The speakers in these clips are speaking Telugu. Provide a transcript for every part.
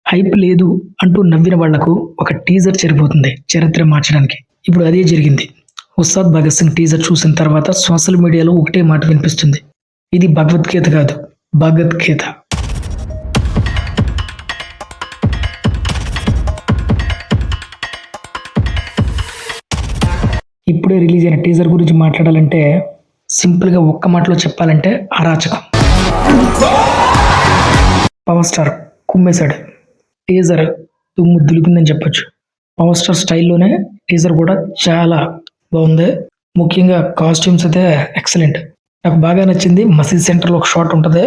హైప్ లేదు అంటూ నవ్విన వాళ్లకు ఒక టీజర్ సరిపోతుంది చరిత్ర మార్చడానికి. ఇప్పుడు అదే జరిగింది. ఉస్తాద్ భగత్ సింగ్ టీజర్ చూసిన తర్వాత సోషల్ మీడియాలో ఒకటే మాట వినిపిస్తుంది. ఇది భగవద్గీత కాదు, భగద్గీత. ఇప్పుడే రిలీజ్ అయిన టీజర్ గురించి మాట్లాడాలంటే సింపుల్గా ఒక్క మాటలో చెప్పాలంటే అరాచకం. Power star కుమ్మేశాడు. టీజర్ దుమ్ము దులిపిందని చెప్పొచ్చు. పవర్ స్టార్ స్టైల్లోనే టీజర్ కూడా చాలా బాగుంది. ముఖ్యంగా కాస్ట్యూమ్స్ అయితే ఎక్సలెంట్. నాకు బాగా నచ్చింది మసీద్ సెంటర్లో ఒక షాట్ ఉంటుంది,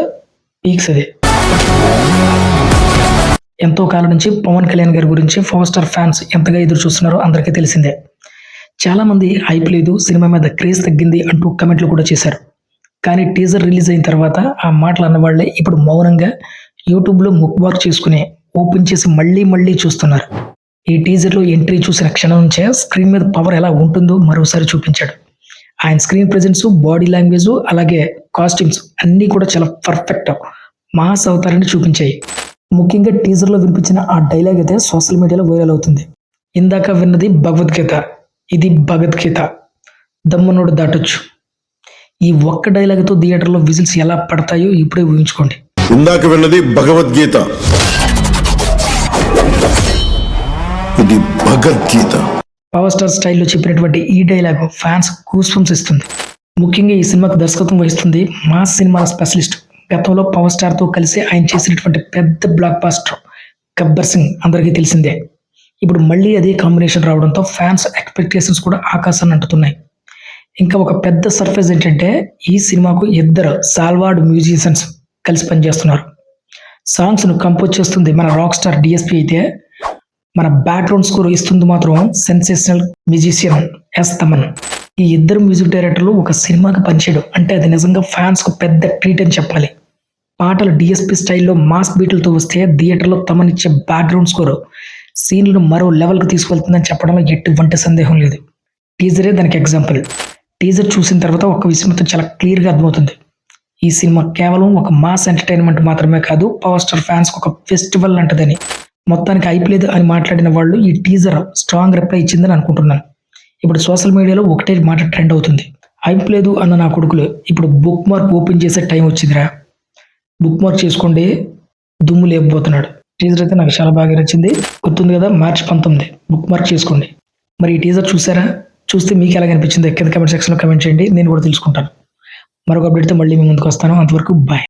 పీక్స్ అది. ఎంతో కాలం నుంచి పవన్ కళ్యాణ్ గారి గురించి పవర్ స్టార్ ఫ్యాన్స్ ఎంతగా ఎదురు చూస్తున్నారో అందరికీ తెలిసిందే. చాలా మంది హైప్ లేదు, సినిమా మీద క్రేజ్ తగ్గింది అంటూ కమెంట్లు కూడా చేశారు. కానీ టీజర్ రిలీజ్ అయిన తర్వాత ఆ మాటలు అన్నవాళ్లే ఇప్పుడు మౌనంగా యూట్యూబ్లో ముక్బార్ చేసుకుని ఓపెన్ చేసి మళ్ళీ చూస్తున్నారు. ఈ టీజర్లో ఎంట్రీ చూసిన క్షణం నుంచే స్క్రీన్ మీద పవర్ ఎలా ఉంటుందో మరోసారి చూపించాడు. ఆయన స్క్రీన్ ప్రెజెన్స్, బాడీ లాంగ్వేజ్, అలాగే కాస్ట్యూమ్స్ అన్నీ కూడా చాలా పర్ఫెక్ట్ మాస్ అవతారాన్ని చూపించాయి. ముఖ్యంగా టీజర్లో వినిపించిన ఆ డైలాగ్ అయితే సోషల్ మీడియాలో వైరల్ అవుతుంది. ఇందాక విన్నది భగవద్గీత, ఇది భగవద్గీత. దమ్మునోడు దాటొచ్చు. ఈ ఒక్క డైలాగ్తో థియేటర్లో విజిల్స్ ఎలా పడతాయో ఇప్పుడే ఊహించుకోండి. ఇందాక విన్నది భగవద్గీత, ఇది భగవద్గీత. పవర్ స్టార్ స్టైల్లో చెప్పినటువంటి ఈ డైలాగ్ ఫ్యాన్స్ గూస్బంప్స్ ఇస్తుంది. ముఖ్యంగా ఈ సినిమాకు దర్శకత్వం వహిస్తుంది మాస్ సినిమాల స్పెషలిస్ట్. గతంలో పవర్ స్టార్తో కలిసి ఆయన చేసినటువంటి పెద్ద బ్లాక్ బాస్టర్ గబ్బర్ సింగ్ అందరికీ తెలిసిందే. ఇప్పుడు మళ్ళీ అదే కాంబినేషన్ రావడంతో ఫ్యాన్స్ ఎక్స్పెక్టేషన్స్ కూడా ఆకాశాన్ని అంటుతున్నాయి. ఇంకా ఒక పెద్ద సర్ప్రైజ్ ఏంటంటే ఈ సినిమాకు 2 సాల్వార్డ్ మ్యూజిషియన్స్ కలిసి పనిచేస్తున్నారు. సాంగ్స్ను కంపోజ్ చేస్తుంది మన రాక్ స్టార్ డిఎస్పి అయితే, మన బ్యాక్గ్రౌండ్ స్కోర్ ఇస్తుంది మాత్రం సెన్సేషనల్ మ్యూజిషియన్ ఎస్ తమన్. ఈ 2 మ్యూజిక్ డైరెక్టర్లు ఒక సినిమాకి పనిచేయడం అంటే అది నిజంగా ఫ్యాన్స్కు పెద్ద ట్రీట్ అని చెప్పాలి. పాటలు డిఎస్పి స్టైల్లో మాస్ బీట్లతో వస్తే థియేటర్లో తమన్ ఇచ్చే బ్యాక్గ్రౌండ్ స్కోర్ సీన్లను మరో లెవెల్కి తీసుకెళ్తుందని చెప్పడంలో ఎటువంటి సందేహం లేదు. టీజరే దానికి ఎగ్జాంపుల్. టీజర్ చూసిన తర్వాత ఒక విషయం చాలా క్లియర్గా అర్థమవుతుంది. ఈ సినిమా కేవలం ఒక మాస్ ఎంటర్టైన్మెంట్ మాత్రమే కాదు, పవర్ స్టార్ ఫ్యాన్స్కి ఒక ఫెస్టివల్ అంటదని. మొత్తానికి హైప్ లేదు అని మాట్లాడిన వాళ్ళు ఈ టీజర్ స్ట్రాంగ్ రిప్లై ఇచ్చిందని అనుకుంటున్నాను. ఇప్పుడు సోషల్ మీడియాలో ఒకటే మాట ట్రెండ్ అవుతుంది. హైప్ లేదు అన్న నా కొడుకులు ఇప్పుడు బుక్ మార్క్ ఓపెన్ చేసే టైం వచ్చిందిరా, బుక్ మార్క్ చేసుకోండి, దుమ్ము లేకపోతున్నాడు. టీజర్ అయితే నాకు చాలా బాగా నచ్చింది. గుర్తుంది కదా, మార్చి 19 బుక్ మార్క్ చేసుకోండి. మరి ఈ టీజర్ చూసారా? చూస్తే మీకు ఎలా అనిపించింది కింద కమెంట్ సెక్షన్లో కమెంట్ చేయండి, నేను కూడా తెలుసుకుంటాను. మరొక అప్డేట్తో మళ్ళీ మీ ముందుకు వస్తాను. అంతవరకు బాయ్.